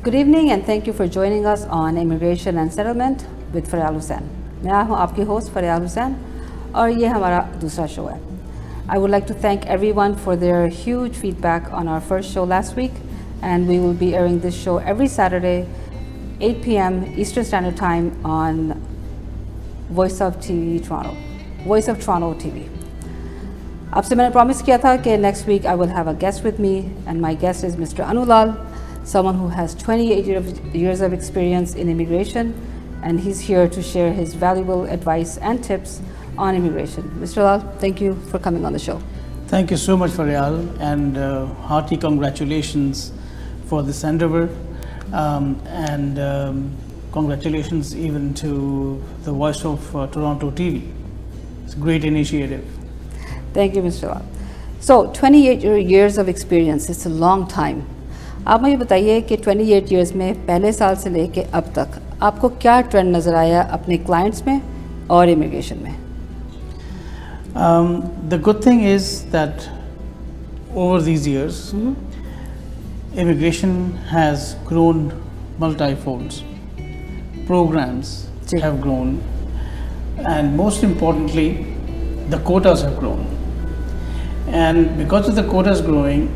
Good evening and thank you for joining us on Immigration and Settlement with Faryal Hussain. मैं हूँ आपकी host Faryal Hussain और ये हमारा दूसरा show है. I would like to thank everyone for their huge feedback on our first show last week, and we will be airing this show every Saturday, 8 p.m. Eastern Standard Time on Voice of Toronto TV. आपसे मैंने promise किया था कि next week I will have a guest with me, and my guest is Mr. Anulal, someone who has 28 years of experience in immigration, and he's here to share his valuable advice and tips on immigration. Mr. Lal, thank you for coming on the show. Thank you so much, Faryal, and hearty congratulations for this endeavor, and congratulations even to the Voice of Toronto TV. It's a great initiative. Thank you, Mr. Lal. So, 28 years of experience, it's a long time. आप मुझे बताइए कि 28 years में पहले साल से लेके अब तक आपको क्या ट्रेंड नज़र आया अपने क्लाइंट्स में और इमिग्रेशन में? The good thing is that over these years, immigration has grown multifold. Programs have grown, and most importantly, the quotas have grown. And because of the quotas growing,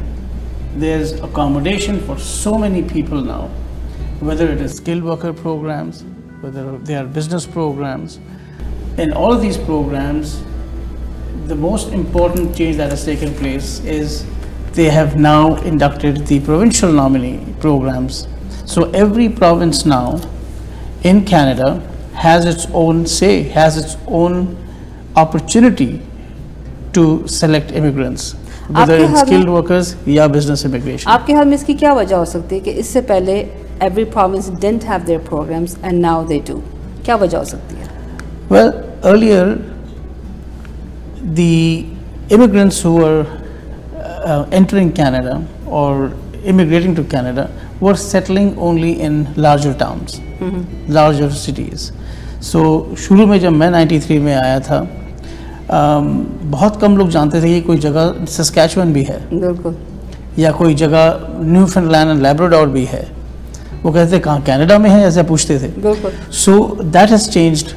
there's accommodation for so many people now, whether it is skilled worker programs, whether they are business programs. In all of these programs, the most important change that has taken place is they have now inducted the provincial nominee programs. So every province now in Canada has its own say, has its own opportunity to select immigrants, whether it's skilled workers या business immigration. आपके ख्याल में इसकी क्या वजह हो सकती है कि इससे पहले every province didn't have their programs and now they do? क्या वजह हो सकती है? Well, earlier the immigrants who were entering Canada or immigrating to Canada were settling only in larger towns, larger cities. So शुरू में जब मैं 93 में आया था, बहुत कम लोग जानते थे कि कोई जगह सस्कैचुअन भी है, बिल्कुल, या कोई जगह न्यूफाउंडलैंड एंड लैब्राडोर भी है. वो कहते थे कहाँ कनाडा में है, ऐसे पूछते थे. बिल्कुल. So that has changed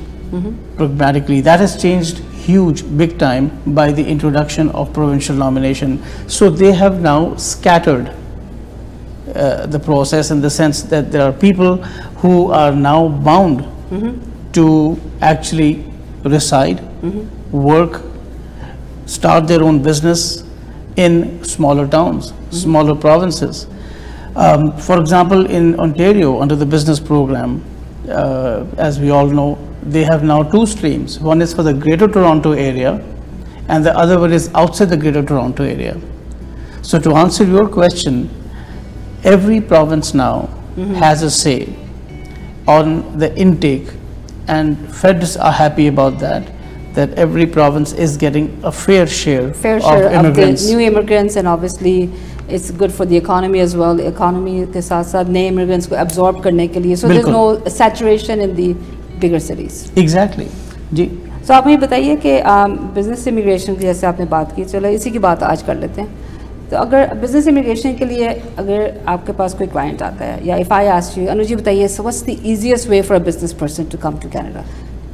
dramatically. That has changed huge, big time by the introduction of provincial nomination. So they have now scattered the process in the sense that there are people who are now bound to actually reside, work, start their own business in smaller towns, smaller provinces. For example, in Ontario, under the business program, as we all know, they have now two streams. One is for the Greater Toronto area, and the other one is outside the Greater Toronto area. So to answer your question, every province now has a say on the intake, and feds are happy about that every province is getting a fair share of immigrants. Of the new immigrants, and obviously it's good for the economy as well. The economy के साथ साथ नए immigrants को absorb करने के लिए, so there's no saturation in the bigger cities. Exactly. Ji. So आप मुझे बताइए कि business immigration की जैसे आपने बात की, चलो इसी की बात आज कर लेते हैं. तो अगर business immigration के लिए अगर आपके पास कोई client आता है, या if I ask you, Anu ji बताइए, so what's the easiest way for a business person to come to Canada?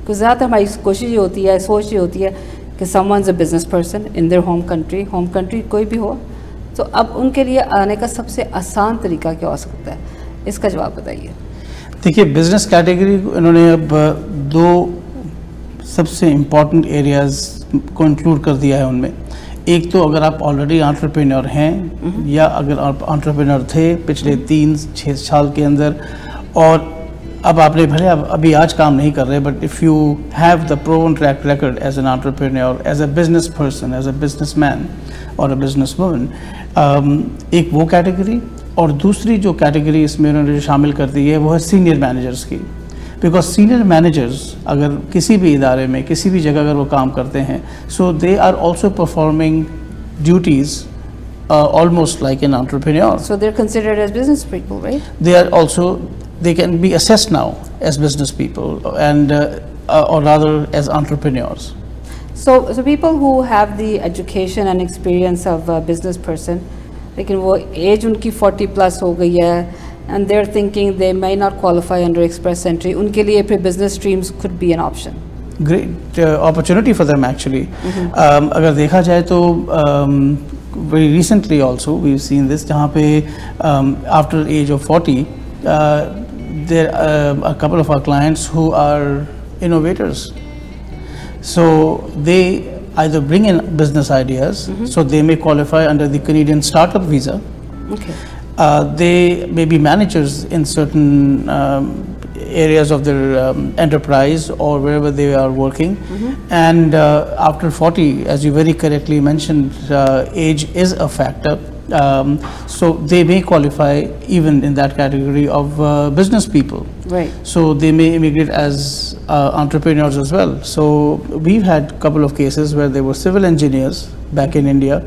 क्योंकि ज़्यादातर हमारी कोशिश ये होती है, सोच ये होती है कि someone's a business person in their home country कोई भी हो, तो अब उनके लिए आने का सबसे आसान तरीका क्या हो सकता है? इसका जवाब बताइए. देखिए, बिजनेस कैटेगरी इन्होंने अब दो सबसे इम्पॉर्टेंट एरियाज़ को इंक्लूड कर दिया है उनमें. एक तो अगर आप ऑलरेडी एंटरप्रेन्योर हैं, या अगर आप एंटरप्रेन्योर थे पिछले 3-6 साल के अंदर, और अब आपने भले अभी आज काम नहीं कर रहे, but if you have the proven track record as an entrepreneur, as a business person, as a business man और अ बिजनेस वुमन, एक वो कैटेगरी. और दूसरी जो कैटेगरी इसमें उन्होंने शामिल कर दी है वो है सीनियर मैनेजर्स की. बिकॉज सीनियर मैनेजर्स अगर किसी भी इदारे में किसी भी जगह अगर वो काम करते हैं, so they are also performing duties almost like an entrepreneur. So they're considered as business people, right? They are also, they can be assessed now as business people, and or rather as entrepreneurs. So people who have the education and experience of a business person, लेकिन वो as उनकी 40 plus हो गई है, and they're thinking they may not qualify under express entry, उनके लिए फिर business streams could be an option. Great opportunity for them actually. अगर देखा जाए तो very recently also we've seen this, जहाँ पे after age of 40 there are a couple of our clients who are innovators. So they either bring in business ideas, so they may qualify under the Canadian startup visa. Okay. They may be managers in certain areas of their enterprise or wherever they are working. And after 40, as you very correctly mentioned, age is a factor. So they may qualify even in that category of business people. Right. So they may immigrate as entrepreneurs as well. So we've had a couple of cases where they were civil engineers back in India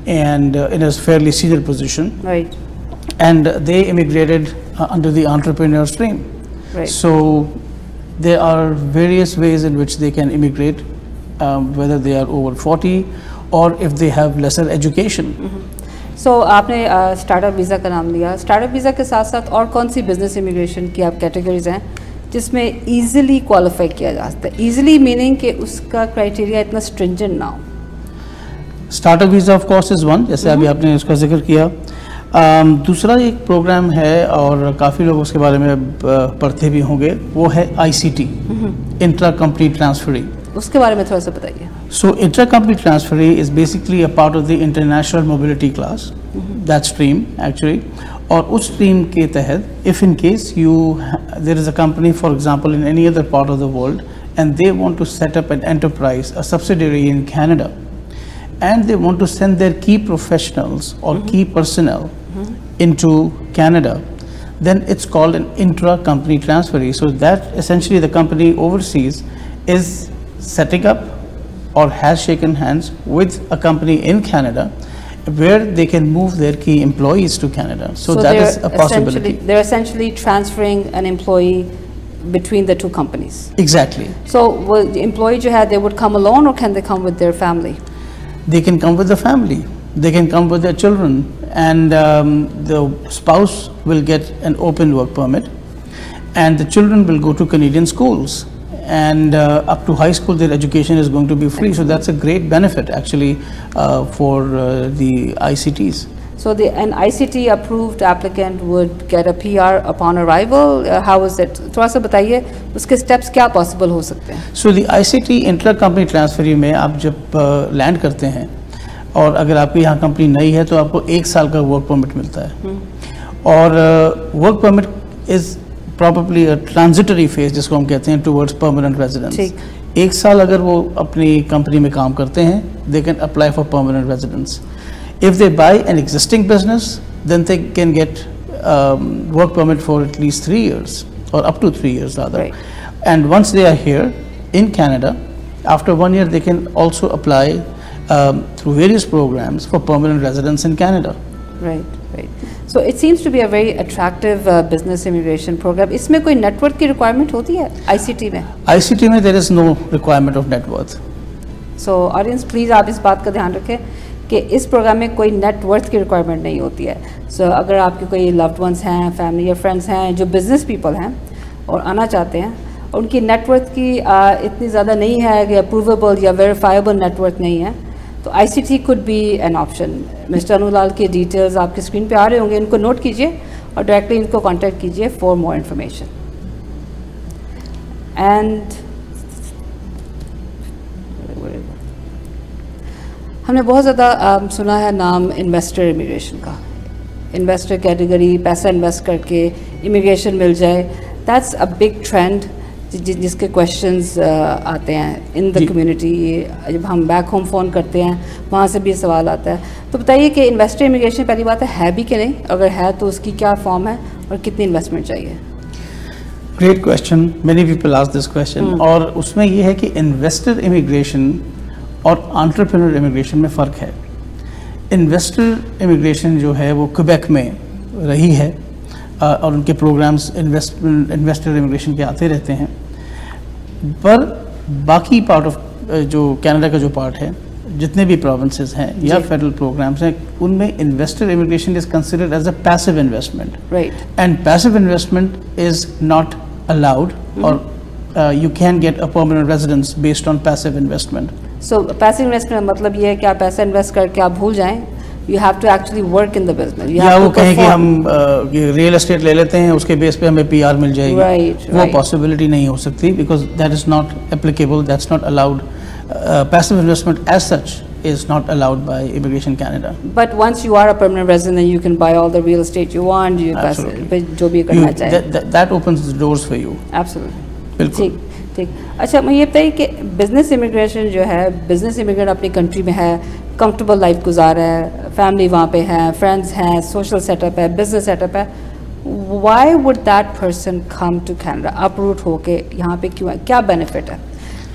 and in a fairly senior position. Right. And they immigrated under the entrepreneur stream. Right. So there are various ways in which they can immigrate, whether they are over 40 or if they have lesser education. So आपने startup visa का नाम लिया, startup visa के साथ साथ और कौन सी business immigration की आप कैटेगरीज हैं जिसमें ईजिली क्वालिफाई किया जा सकता है? ईजिली मीनिंग कि उसका क्राइटेरिया इतना स्ट्रिंजेंट ना हो. Startup visa of course is one, जैसे अभी आपने उसका जिक्र किया. दूसरा एक प्रोग्राम है और काफ़ी लोग उसके बारे में पढ़ते भी होंगे, वो है ICT, इंट्रा कंपनी ट्रांसफरी. उसके बारे में थोड़ा सा बताइए. So intra-company transferee is basically a part of the international mobility class, that stream actually. और उस stream के तहत, if in case there is a company, for example, in any other part of the world, and they want to set up an enterprise, a subsidiary in Canada, and they want to send their key professionals or key personnel into Canada, then it's called an intra-company transferee. So that essentially the company overseas is setting up or has shaken hands with a company in Canada where they can move their key employees to Canada. So that is a possibility. They're essentially transferring an employee between the two companies. Exactly. So will the employee जो है, they would come alone or can they come with their family? They can come with the family. They can come with their children, and the spouse will get an open work permit, and the children will go to Canadian schools. And up to high school their education is going to be free. So that's a great benefit actually for the ICTs. So an ICT approved applicant would get a PR upon arrival. How is it? थोड़ा सा बताइए उसके steps क्या possible हो सकते हैं? So the ICT intra company transferee में आप जब लैंड करते हैं और अगर आपकी यहाँ कंपनी नई है तो आपको 1 साल का वर्क परमिट मिलता है. और work permit is probably a transitory phase जिसको हम कहते हैं towards permanent residence. 1 साल अगर वो अपनी कंपनी में काम करते हैं, they can apply for permanent residence. If they buy an existing business, then they can get work permit for at least 3 years or up to 3 years rather. Right. And once they are here in Canada, after 1 year they can also apply through various programs for permanent residence in Canada. Right, right. So it seems to be a very attractive business immigration program. इसमें कोई network की requirement होती है ICT में? ICT में there is no requirement of net worth. So audience please आप इस बात का ध्यान रखें कि इस प्रोग्राम में कोई net worth की requirement नहीं होती है. So अगर आपके कोई loved ones हैं, family या friends हैं जो business people हैं और आना चाहते हैं, उनकी net worth की इतनी ज़्यादा नहीं है कि approvable या verifiable net worth नहीं है, तो ICT could be an option. Mister Anulal के डिटेल्स आपके स्क्रीन पे आ रहे होंगे, इनको नोट कीजिए और डायरेक्टली इनको कांटेक्ट कीजिए फॉर मोर इन्फॉर्मेशन. एंड हमने बहुत ज़्यादा सुना है नाम इन्वेस्टर इमिग्रेशन का. इन्वेस्टर कैटेगरी, पैसा इन्वेस्ट करके इमिग्रेशन मिल जाए, दैट्स अ बिग ट्रेंड जिसके क्वेश्चंस आते हैं इन द कम्युनिटी. जब हम बैक होम फ़ोन करते हैं वहाँ से भी सवाल आता है. तो बताइए कि इन्वेस्टर इमिग्रेशन पहली बात है भी कि नहीं, अगर है तो उसकी क्या फॉर्म है और कितनी इन्वेस्टमेंट चाहिए? Great question, many people ask this question. और उसमें ये है कि इन्वेस्टर इमिग्रेशन और एंटरप्रेन्योर इमिग्रेशन में फ़र्क है. इन्वेस्टर इमिग्रेशन जो है वो क्वेबेक में रही है और उनके प्रोग्राम्स इन्वेस्टर इमिग्रेशन के आते रहते हैं. पर बाकी पार्ट ऑफ जो कनाडा का जो पार्ट है जितने भी प्रोविंसेस हैं या जी। फेडरल प्रोग्राम्स हैं, उनमें investor immigration is considered as a passive investment, right. And passive investment is not allowed, or you can get a permanent residence based on passive investment. So passive investment मतलब ये है कि आप पैसा invest करके आप भूल जाएं, you have to actually work in the business. या वो कहें कि हम रियल एस्टेट ले लेते हैं, उसके बेस पे हमें पीआर मिल जाएगी, Right, वो right. पॉसिबिलिटी नहीं हो सकती, because that is not applicable, that's not allowed. Passive investment as such is not allowed by Immigration Canada. But once you are a permanent resident, you can buy all the real estate you want, you Absolutely. जो भी करना चाहे। That opens the doors for you. Absolutely. बिल्कुल। ठीक ठीक। अच्छा, मैं ये बताइए कि बिजनेस इमिग्रेशन जो है, बिजनेस इमिग्रेंट अपनी कंट्री में है, कंफर्टेबल लाइफ गुजार रहा है, फैमिली वहाँ पे है, फ्रेंड्स हैं, सोशल सेटअप है, बिजनेस सेटअप है, why would that person come to Canada uproot होके यहाँ पे क्यों है? क्या बेनिफिट है?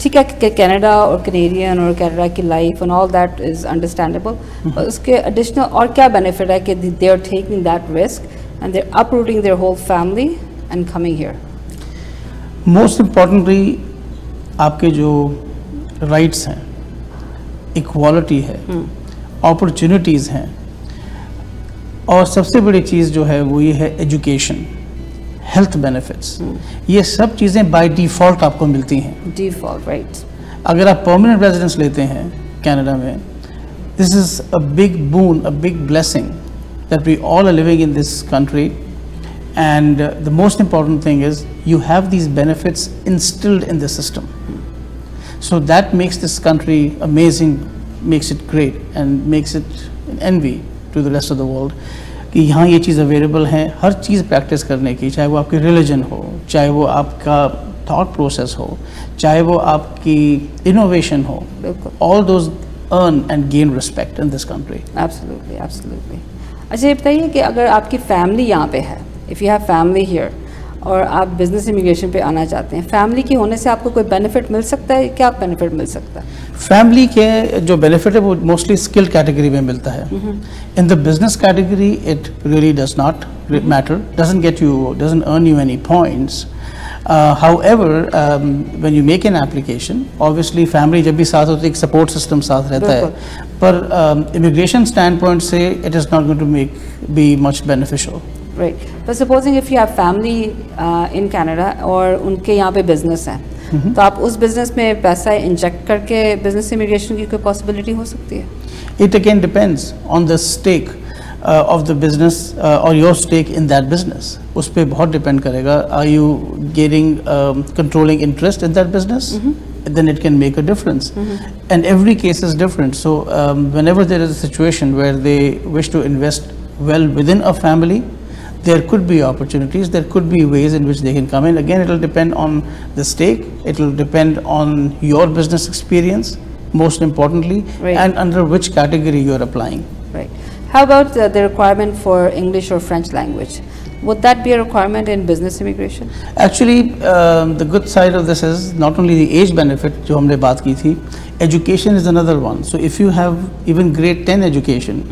ठीक है कि कनाडा और कैनेडियन और कनाडा की life and all that is understandable, और उसके एडिशनल और क्या बेनिफिट है कि they are taking that risk and they are uprooting their whole family and coming here? Most importantly आपके जो राइट्स हैं, इक्वालिटी है, अपॉर्चुनिटीज़ हैं, और सबसे बड़ी चीज़ जो है वो ये है एजुकेशन, हेल्थ बेनिफिट्स, ये सब चीज़ें बाय डिफ़ॉल्ट आपको मिलती हैं। Default, right. अगर आप परमानेंट रेजिडेंस लेते हैं कनाडा में, this is a big boon, a big blessing that we all are living in this country, and the most important thing is you have these benefits instilled in the system. So that makes this country amazing, makes it great, and makes it an envy to the rest of the world. कि यहाँ ये चीज़ available है, हर चीज़ practice करने की, चाहे वो आपकी religion हो, चाहे वो आपका थॉट प्रोसेस हो, चाहे वो आपकी इनोवेशन हो, all those earn and gain respect in this country. Absolutely, absolutely. अच्छा, ये बताइए कि अगर आपकी फैमिली यहाँ पे है, if you have family here, और आप बिजनेस इमिग्रेशन पे आना चाहते हैं, फैमिली के होने से आपको कोई बेनिफिट मिल सकता है? क्या बेनिफिट मिल सकता है? फैमिली के जो बेनिफिट है वो मोस्टली स्किल कैटेगरी में मिलता है. इन the business category it really does not matter, doesn't earn you any points. However, when you make an application, obviously family जब भी साथ होती है, एक सपोर्ट सिस्टम साथ रहता है, पर इमिग्रेशन स्टैंड पॉइंट से it is not going to be much beneficial. Right. But supposing if you have family in Canada और उनके यहाँ पे बिजनेस है, तो आप उस बिजनेस में पैसा इंजेक्ट करके बिजनेस इमिग्रेशन की कोई पॉसिबिलिटी हो सकती है? It again depends on the stake of the business or your stake in that business. उस पे बहुत डिपेंड करेगा. Are you getting controlling interest in that business? Then it can make a difference. And every case is different. So whenever there is a situation where they wish to invest well within a family, there could be opportunities, there could be ways in which they can come in. Again, it will depend on the stake, it will depend on your business experience, most importantly, Right. and under which category you are applying. Right. How about the requirement for English or French language? Would that be a requirement in business immigration? Actually, the good side of this is not only the age benefit जो हमने बात की थी, education is another one. So if you have even grade 10 education,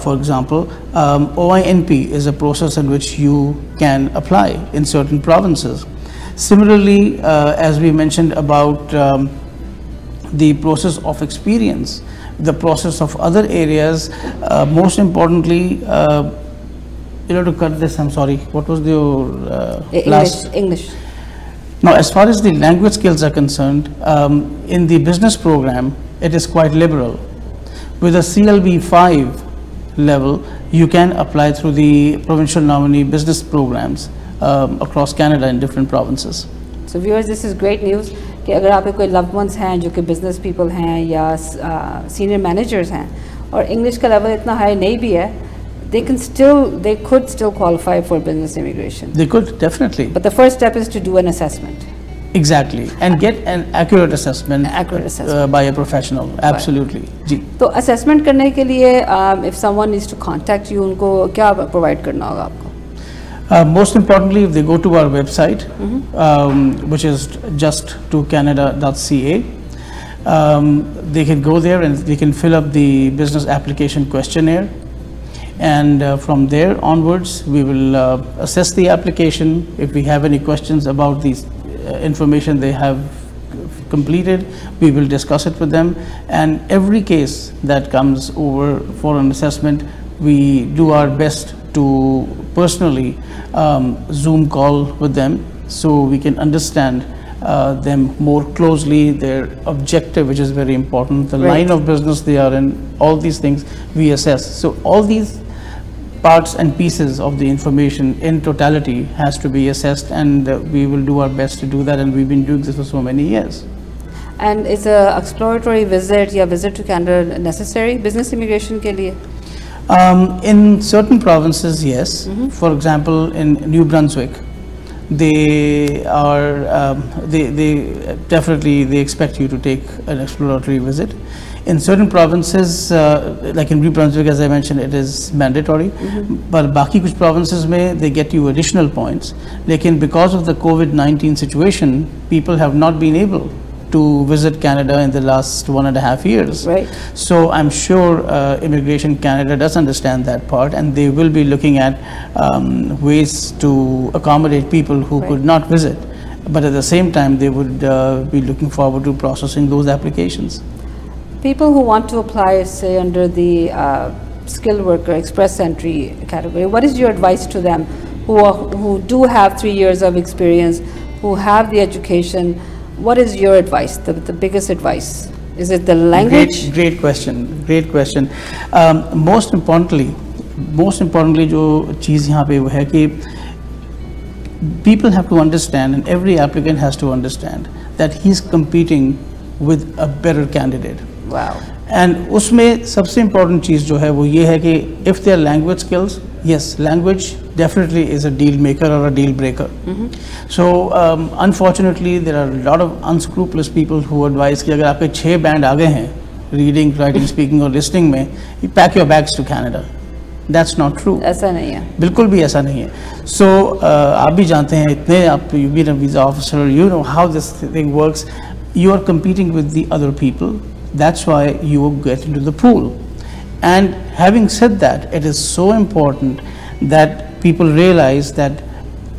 for example, OINP is a process in which you can apply in certain provinces. Similarly, as we mentioned about the process of experience, the process of other areas, most importantly, to cut this, I'm sorry, what was your last? English. Now, as far as the language skills are concerned, in the business program, it is quite liberal. With a CLB 5 level, you can apply through the provincial nominee business programs across Canada in different provinces. So viewers, this is great news कि अगर आपके कोई loved ones हैं जो कि business people हैं या senior managers हैं और English का level इतना high नहीं भी है, they could still qualify for business immigration. They could, definitely. But the first step is to do an assessment. Exactly, and get an accurate assessment, by a professional. Absolutely. जी. तो assessment करने के लिए if someone needs to contact you, उनको क्या provide करना होगा आपको? Most importantly, if they go to our website, which is just2canada.ca, they can go there and they can fill up the business application questionnaire. And from there onwards, we will assess the application. If we have any questions about the information they have completed, we will discuss it with them, and every case that comes over for an assessment, we do our best to personally Zoom call with them so we can understand them more closely, their objective, which is very important, the line of business they are in, all these things we assess. So all these parts and pieces of the information in totality has to be assessed, and we will do our best to do that, and we've been doing this for so many years. And is a exploratory visit या visit to Canada necessary business immigration के लिए? In certain provinces, yes. For example, in New Brunswick, they are they definitely they expect you to take an exploratory visit. In certain provinces, like in New Brunswick, as I mentioned, it is mandatory. But बाकी कुछ provinces में they get you additional points. लेकिन because of the COVID-19 situation, people have not been able to visit Canada in the last 1.5 years. Right. So I'm sure Immigration Canada does understand that part, and they will be looking at ways to accommodate people who could not visit. But at the same time, they would be looking forward to processing those applications. People who want to apply, say, under the skilled worker express entry category, what is your advice to them who do have 3 years of experience, who have the education? What is your advice, the biggest advice? Is it the language? Great question, great question. Most importantly, जो चीज़ यहाँ पे वो है कि people have to understand, and every applicant has to understand, that he's competing with a better candidate. Wow. And उसमें सबसे important चीज़ जो है वो ये है कि if their language skills, yes, language definitely is a deal maker or a deal breaker. So unfortunately there are a lot of unscrupulous people who advise कि अगर आपके 6 band आ गए हैं reading, writing, speaking और listening में, you pack your bags to Canada. That's not true. ऐसा नहीं है. बिल्कुल भी ऐसा नहीं है. So आप भी जानते हैं इतने आप you've been a visa officer, you know how this thing works. You are competing with the other people. That's why you get into the pool. And having said that, it is so important that people realize that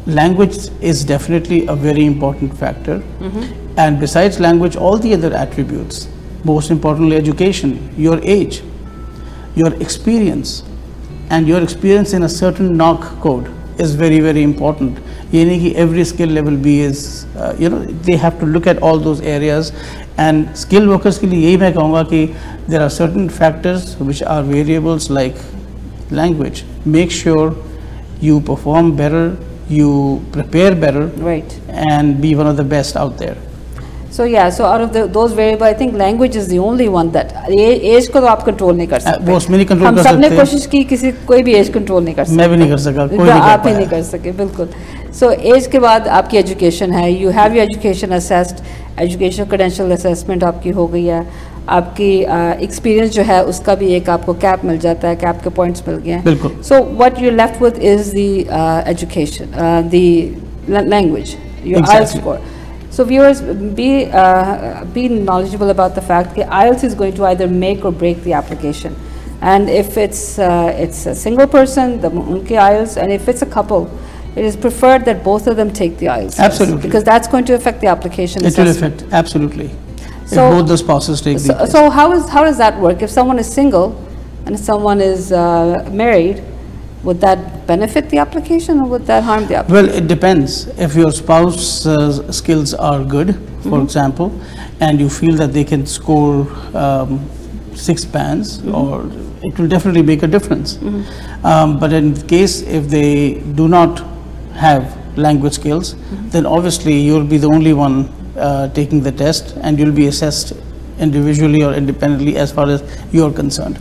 language is definitely a very important factor. And besides language, all the other attributes, most importantly education, your age, your experience, and your experience in a certain knock code is very, very important. ये नहीं कि every skill level B is, they have to look at all those areas. And skilled workers के लिए यही मैं कहूँगा कि there are certain factors which are variables like language. Make sure you perform better, you prepare better, right, and be one of the best out there. So yeah, so out of those variables, I think language is the only one that age को तो आप control नहीं कर सकते. वो उसमें नहीं control हम कर सकते. सबने कोशिश की कोई भी age control नहीं कर सकते. मैं भी नहीं कर सका, कोई नहीं कर पाया. आप ही नहीं कर सके, बिल्कुल. So age के बाद आपकी education है, you have your education assessed, education credential assessment आपकी हो गई है, आपकी experience जो है उसका भी एक आपको cap मिल जाता है, cap के points मिल गए हैं. बिल्कुल. So what you're left with is the education, the language, your IELTS score. So viewers, be knowledgeable about the fact that IELTS is going to either make or break the application. And if it's a single person, the unke IELTS, and if it's a couple, it is preferred that both of them take the IELTS. Absolutely. Because that's going to affect the application It will assessment. affect, absolutely. So, if both the spouses take the test. So how does that work? If someone is single and someone is married, would that benefit the application or would that harm the application? Well, it depends. If your spouse's skills are good, for example, and you feel that they can score 6 bands, or it will definitely make a difference. But in case if they do not have language skills, then obviously you'll be the only one taking the test, and you'll be assessed individually or independently as far as you're concerned.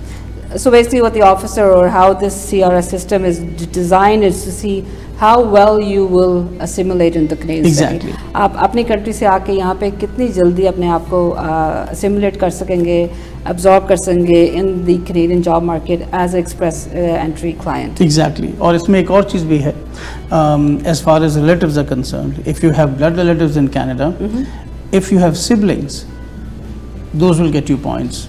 So basically what the officer or how this CRS system is designed is to see how well you will assimilate in the Canadian Exactly. setting. आप अपनी country से आके यहाँ पे कितनी जल्दी अपने आप को assimilate कर सकेंगे, absorb कर सकेंगे in the Canadian job market as an express entry client. Exactly. और इसमें एक और चीज़ भी है, as far as relatives are concerned, if you have blood relatives in Canada, if you have siblings, those will get you points.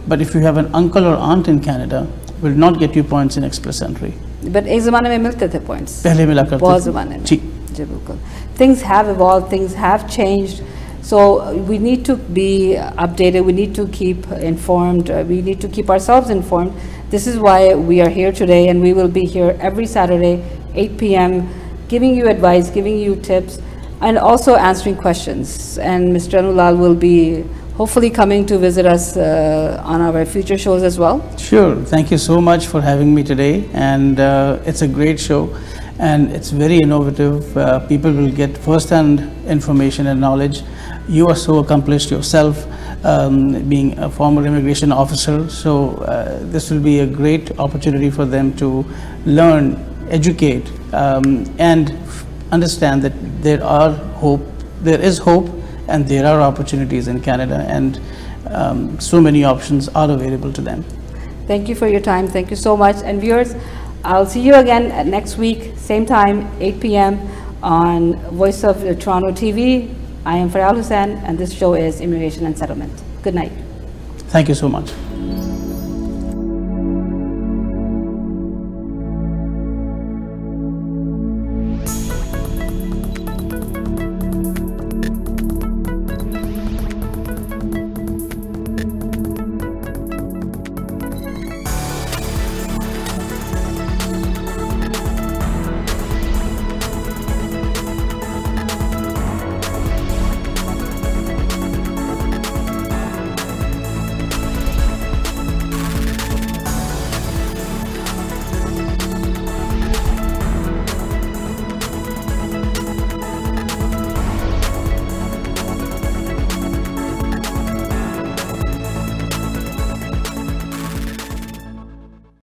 But if you have an uncle or aunt in Canada, will not get you points in express entry. But एक ज़माने में मिलते थे points. पहले मिला करते थे. बहुत ज़माने में. जी. जी बिल्कुल. Things have evolved, things have changed. So we need to be updated, we need to keep informed, we need to keep ourselves informed. This is why we are here today, and we will be here every Saturday, 8 p.m., giving you advice, giving you tips, and also answering questions. And Mr. Anulal will be hopefully coming to visit us on our future shows as well. Sure. Thank you so much for having me today. And it's a great show, and it's very innovative. People will get first-hand information and knowledge. You are so accomplished yourself, being a former immigration officer. So this will be a great opportunity for them to learn, educate, and understand that there is hope, and there are opportunities in Canada, and so many options are available to them. Thank you for your time. Thank you so much. And viewers, I'll see you again next week, same time, 8 p.m. on Voice of Toronto TV. I am Faryal Hussain, and this show is Immigration and Settlement. Good night. Thank you so much.